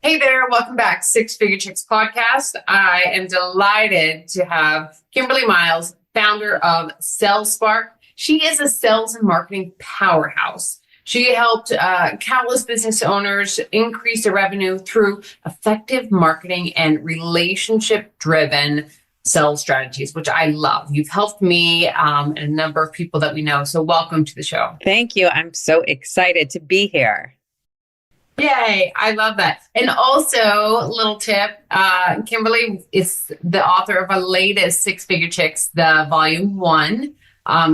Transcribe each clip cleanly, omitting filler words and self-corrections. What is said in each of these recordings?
Hey there, welcome back. Six Figure Chicks podcast. I am delighted to have Kimberly Mylls, founder of Sales Spark. She is a sales and marketing powerhouse. She helped countless business owners increase their revenue through effective marketing and relationship-driven sales strategies, which I love. You've helped me and a number of people that we know. So welcome to the show. Thank you. I'm so excited to be here. Yay, I love that. And also, little tip, Kimberly is the author of our latest Six Figure Chicks, the volume 1,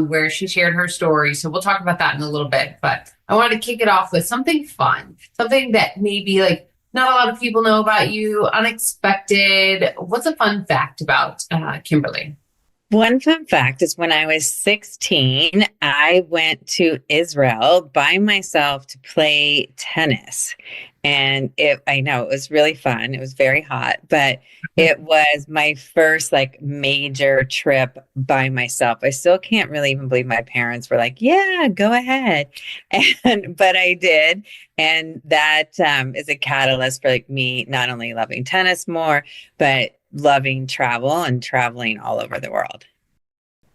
where she shared her story. So we'll talk about that in a little bit. But I wanted to kick it off with something fun, something that maybe like not a lot of people know about you, unexpected. What's a fun fact about Kimberly? One fun fact is when I was 16, I went to Israel by myself to play tennis. And I know it was really fun. It was very hot, but it was my first like major trip by myself. I still can't really even believe my parents were like, yeah, go ahead. But I did. And that is a catalyst for like me not only loving tennis more, but loving travel and traveling all over the world.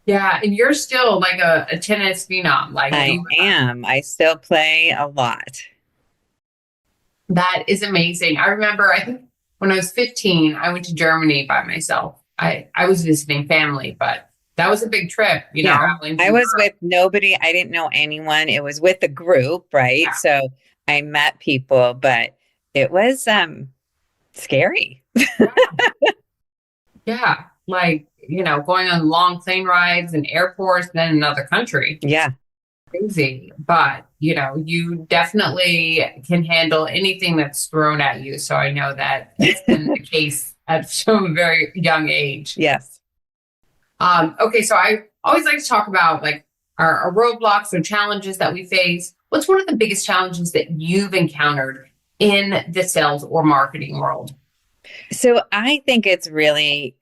Yeah, and you're still like a tennis phenom. Like I am. I still play a lot. That is amazing. I remember, I think when I was 15, I went to Germany by myself. I was visiting family, but that was a big trip, you know. I was with nobody. I didn't know anyone. It was with a group, right? Yeah. So I met people, but it was scary. Yeah, like, you know, going on long plane rides and airports, then another country. Yeah. Crazy. But, you know, you definitely can handle anything that's thrown at you. So I know that it's been the case at so very young age. Yes. Okay, so I always like to talk about like our roadblocks or challenges that we face. What's one of the biggest challenges that you've encountered in the sales or marketing world? So I think it's really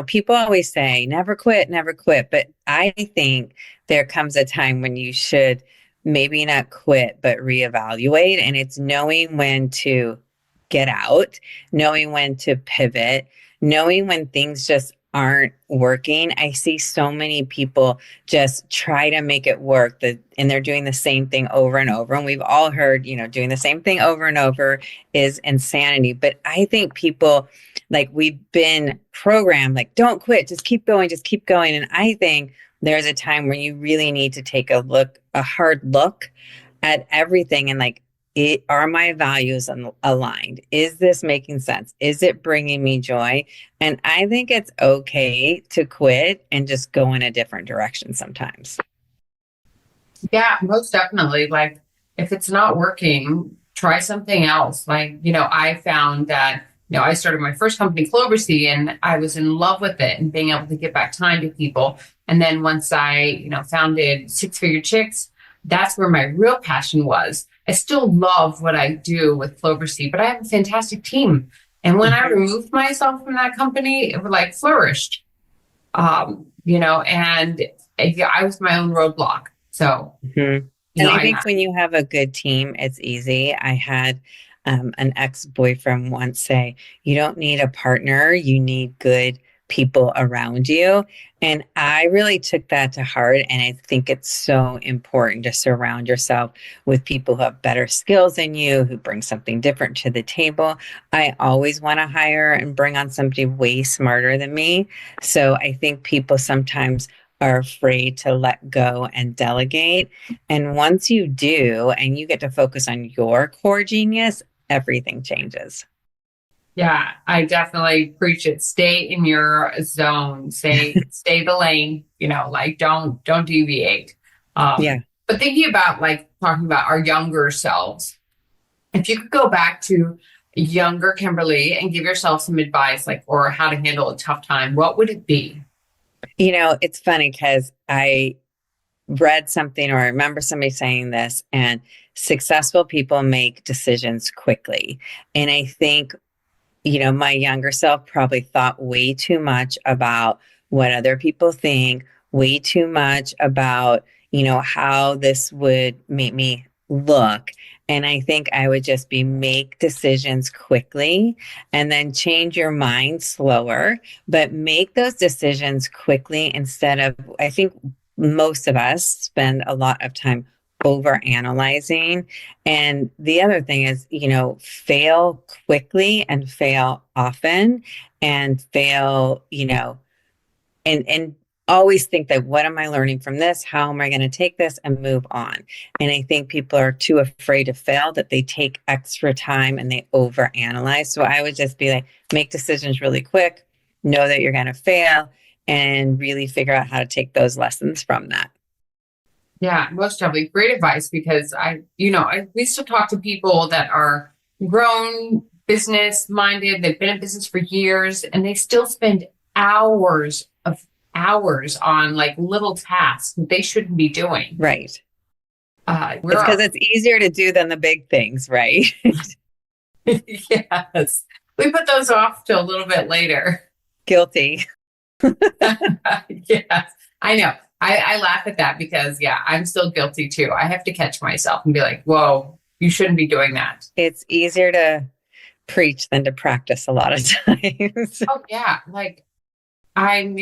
people always say never quit, never quit. But I think there comes a time when you should maybe not quit, but reevaluate. And it's knowing when to get out, knowing when to pivot, knowing when things just aren't working. I see so many people just try to make it work and they're doing the same thing over and over. And we've all heard, doing the same thing over and over is insanity. But I think people like we've been programmed, like, don't quit, just keep going, just keep going. And I think there's a time where you really need to take a hard look at everything and like, are my values aligned? Is this making sense? Is it bringing me joy? And I think it's okay to quit and just go in a different direction sometimes. Yeah, most definitely. Like if it's not working, try something else. Like, I found that, I started my first company, Clover, and I was in love with it and being able to give back time to people. And then once I, founded Six Figure Chicks, that's where my real passion was. I still love what I do with Clover, but I have a fantastic team. And when I removed myself from that company, it like flourished, and I was my own roadblock. So, And I think when you have a good team, it's easy. I had an ex-boyfriend once say, you don't need a partner, you need good people around you. And I really took that to heart. And I think it's so important to surround yourself with people who have better skills than you, who bring something different to the table. I always want to hire and bring on somebody way smarter than me. So I think people sometimes are afraid to let go and delegate. And once you do, and you get to focus on your core genius, everything changes. Yeah, I definitely preach it. Stay in your zone. Stay the lane, like don't deviate. Yeah. But thinking about like talking about our younger selves, if you could go back to younger Kimberly and give yourself some advice, like, or how to handle a tough time, what would it be? It's funny because I read something or I remember somebody saying this, and successful people make decisions quickly. And I think my younger self probably thought way too much about what other people think, way too much about, how this would make me look. And I think I would just be make decisions quickly and then change your mind slower, but make those decisions quickly instead of, I think most of us spend a lot of time over analyzing. And the other thing is, fail quickly and fail often and fail, and always think that what am I learning from this? How am I going to take this and move on? And I think people are too afraid to fail that they take extra time and they overanalyze. So I would just be like, make decisions really quick, know that you're going to fail, and really figure out how to take those lessons from that. Yeah, most definitely. Great advice because we still talk to people that are grown, business minded. They've been in business for years and they still spend hours of hours on like little tasks that they shouldn't be doing. Right. It's We're because it's easier to do than the big things, right? yes, we put those off to a little bit later. Guilty. Yes, I know. I laugh at that because, yeah, I'm still guilty too. I have to catch myself and be like, whoa, you shouldn't be doing that. It's easier to preach than to practice a lot of times. Oh, yeah. Like I'm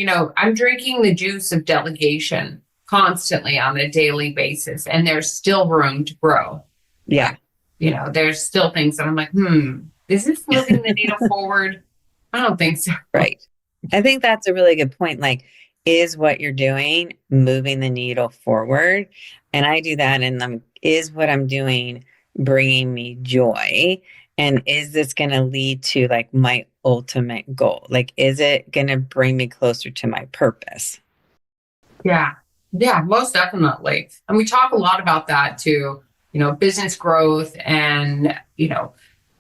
drinking the juice of delegation constantly on a daily basis, and there's still room to grow. Yeah. There's still things that I'm like, is this moving the needle forward? I don't think so. Right. I think that's a really good point. Like, is what you're doing moving the needle forward? And I do that. And is what I'm doing bringing me joy? And is this going to lead to like my ultimate goal? Like, is it going to bring me closer to my purpose? Yeah. Yeah, most definitely. And we talk a lot about that too, business growth and,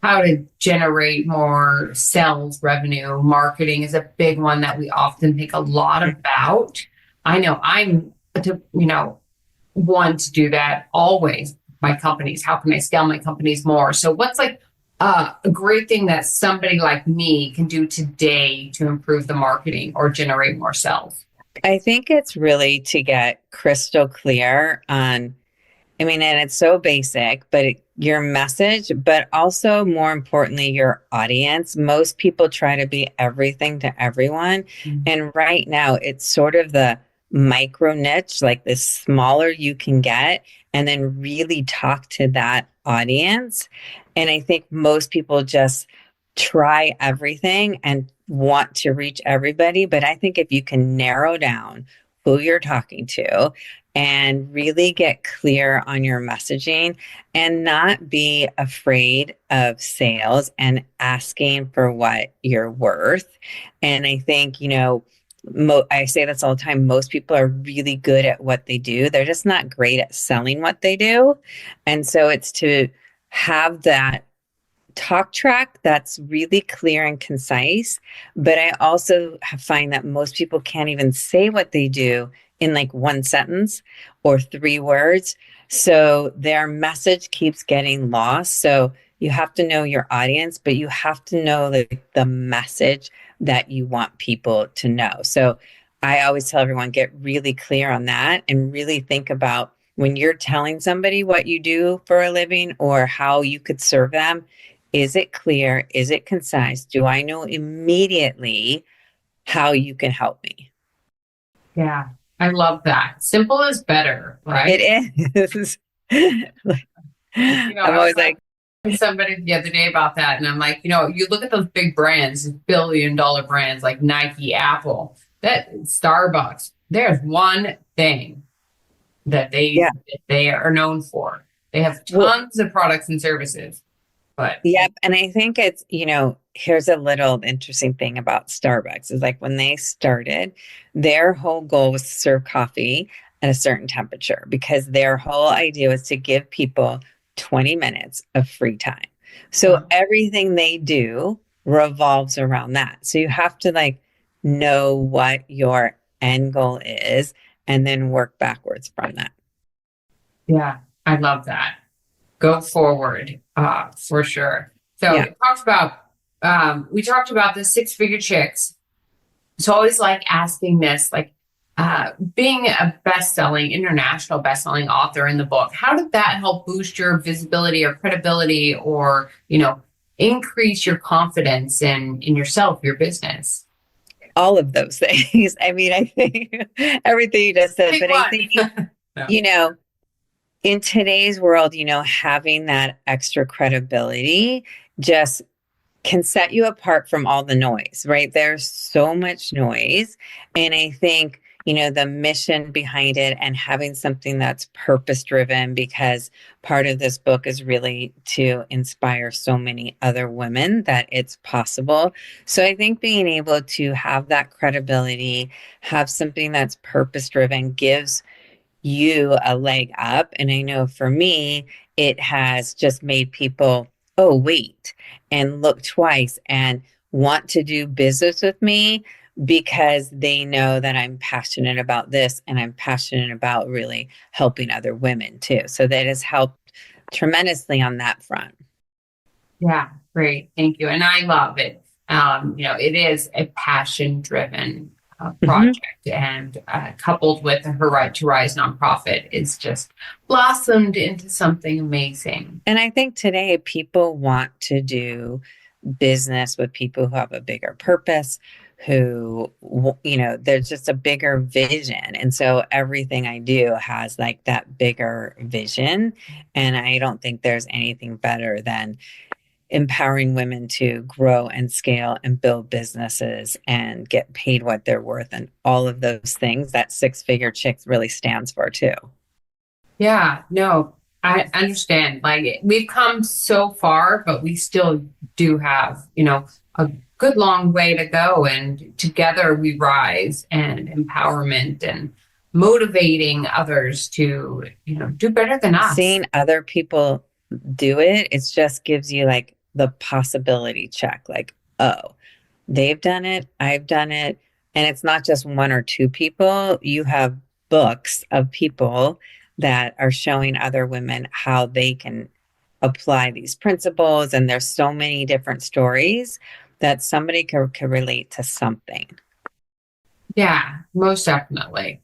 how to generate more sales revenue. Marketing is a big one that we often think a lot about. I know want to do that always. My companies, how can I scale my companies more? So what's like a great thing that somebody like me can do today to improve the marketing or generate more sales? I think it's really to get crystal clear on, and it's so basic, but your message, but also more importantly, your audience. Most people try to be everything to everyone. Mm-hmm. And right now, it's sort of the micro niche, like the smaller you can get, and then really talk to that audience. And I think most people just try everything and want to reach everybody. But I think if you can narrow down who you're talking to and really get clear on your messaging and not be afraid of sales and asking for what you're worth. And I think, I say this all the time. Most people are really good at what they do. They're just not great at selling what they do. And so it's to have that talk track that's really clear and concise. But I also find that most people can't even say what they do in like one sentence or 3 words. So their message keeps getting lost. So you have to know your audience, but you have to know the message that you want people to know. So I always tell everyone, get really clear on that and really think about when you're telling somebody what you do for a living or how you could serve them. Is it clear? Is it concise? Do I know immediately how you can help me? Yeah, I love that. Simple is better, right? It is. I'm I was always like, talking to somebody the other day about that, and I'm like, you look at those big brands, billion-dollar brands like Nike, Apple, that Starbucks. There's one thing that yeah. they are known for. They have tons of products and services, but Yep. And I think it's, here's a little interesting thing about Starbucks is like when they started, their whole goal was to serve coffee at a certain temperature because their whole idea was to give people 20 minutes of free time. So everything they do revolves around that. So you have to like know what your end goal is and then work backwards from that. yeah, I love that. Go forward, for sure. So Yeah. we talked about the 6-figure chicks. So I always like asking this, like, being a best-selling, international best-selling author in the book, how did that help boost your visibility or credibility or, increase your confidence in yourself, your business? All of those things. I mean, I think everything you just said, Pick but I one. think, No. you know, in today's world, having that extra credibility just can set you apart from all the noise, right? There's so much noise. And I think, the mission behind it and having something that's purpose driven, because part of this book is really to inspire so many other women that it's possible. So I think being able to have that credibility, have something that's purpose driven gives you a leg up. And I know for me, it has just made people, oh, wait, and look twice and want to do business with me because they know that I'm passionate about this and I'm passionate about really helping other women too. So that has helped tremendously on that front. Yeah, great. Thank you. And I love it. It is a passion driven Mhm. project, and coupled with her Right to Rise nonprofit, is just blossomed into something amazing. And I think today people want to do business with people who have a bigger purpose, who, there's just a bigger vision. And so everything I do has like that bigger vision. And I don't think there's anything better than empowering women to grow and scale and build businesses and get paid what they're worth and all of those things that six figure chicks really stands for too. Yeah, no, I understand. Like we've come so far, but we still do have, a good long way to go. And together we rise, and empowerment and motivating others to, do better than us. Seeing other people do it, it just gives you like the possibility check, like, oh, they've done it, I've done it. And it's not just one or two people. You have books of people that are showing other women how they can apply these principles. And there's so many different stories that somebody can relate to something. Yeah, most definitely.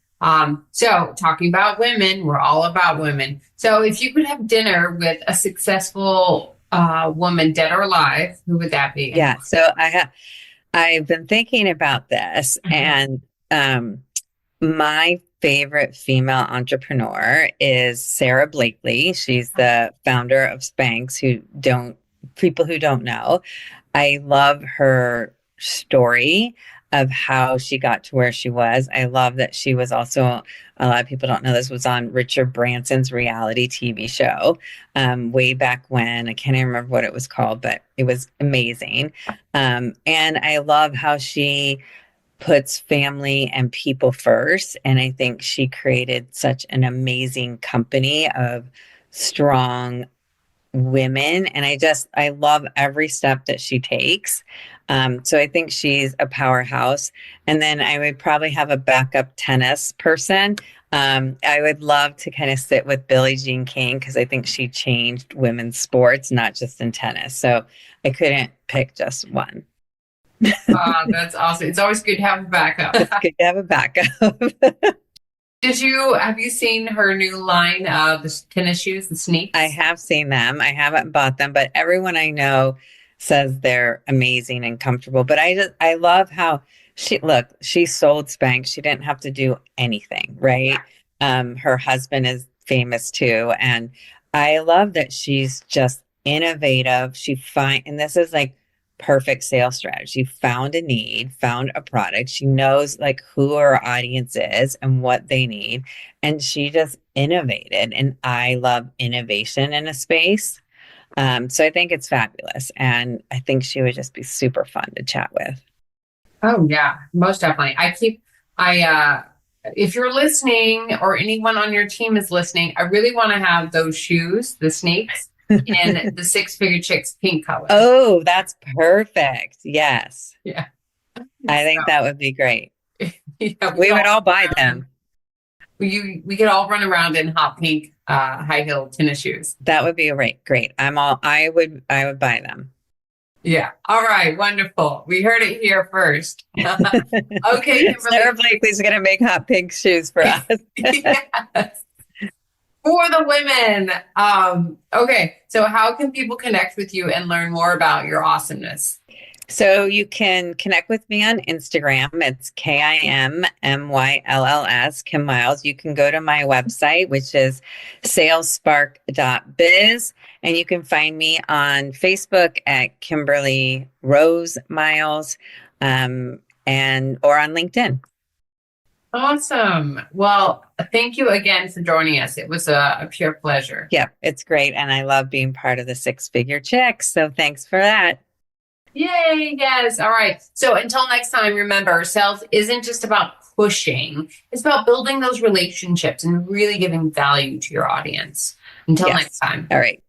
So talking about women, we're all about women. So if you could have dinner with a successful woman, dead or alive, who would that be and Yeah. So I've been thinking about this, why? and my favorite female entrepreneur is Sarah Blakely. She's the founder of Spanx, people who don't know. I love her story of how she got to where she was. I love that she was also, a lot of people don't know this, was on Richard Branson's reality TV show way back when. I can't even remember what it was called, but it was amazing. And I love how she puts family and people first. And I think she created such an amazing company of strong women. And I love every step that she takes. So I think she's a powerhouse. And then I would probably have a backup tennis person. I would love to kind of sit with Billie Jean King because I think she changed women's sports, not just in tennis. So I couldn't pick just one. That's awesome. It's always good to have a It's backup. good to have a backup. Have you seen her new line of the tennis shoes, the I sneaks? have seen them. I haven't bought them, but everyone I know says they're amazing and comfortable. But I love how she sold Spanx. She didn't have to do anything, right? Yeah. Her husband is famous too. And I love that she's just innovative. And this is like perfect sales strategy. Found a need, found a product. She knows like who her audience is and what they need, and she just innovated. And I love innovation in a space. So I think it's fabulous. And I think she would just be super fun to chat with. Oh yeah, most definitely. If you're listening or anyone on your team is listening, I really want to have those shoes, the sneaks, in the Six Figure Chicks pink color. Oh, that's perfect. Yes. Yeah. I So think that would be great. yeah, we could We would all all buy run around in them. we could all run around in hot pink high heel tennis shoes. That would be great. Great. I would buy them. Yeah. All right. Wonderful. We heard it here first. Okay, Sarah Kimberly. Blakely's going to make hot pink shoes for us. Yes. For the women. Okay. So how can people connect with you and learn more about your awesomeness? So you can connect with me on Instagram. It's KIMMYLLS, Kim Miles. You can go to my website, which is salesspark.biz. And you can find me on Facebook at Kimberly Rose Miles, and or on LinkedIn. Awesome. Well, thank you again for joining us. It was a pure pleasure. Yeah, it's great. And I love being part of the Six Figure Chicks. So thanks for that. Yay. Yes. All right. So until next time, remember, sales isn't just about pushing, it's about building those relationships and really giving value to your audience. Until next Yes. time. All right.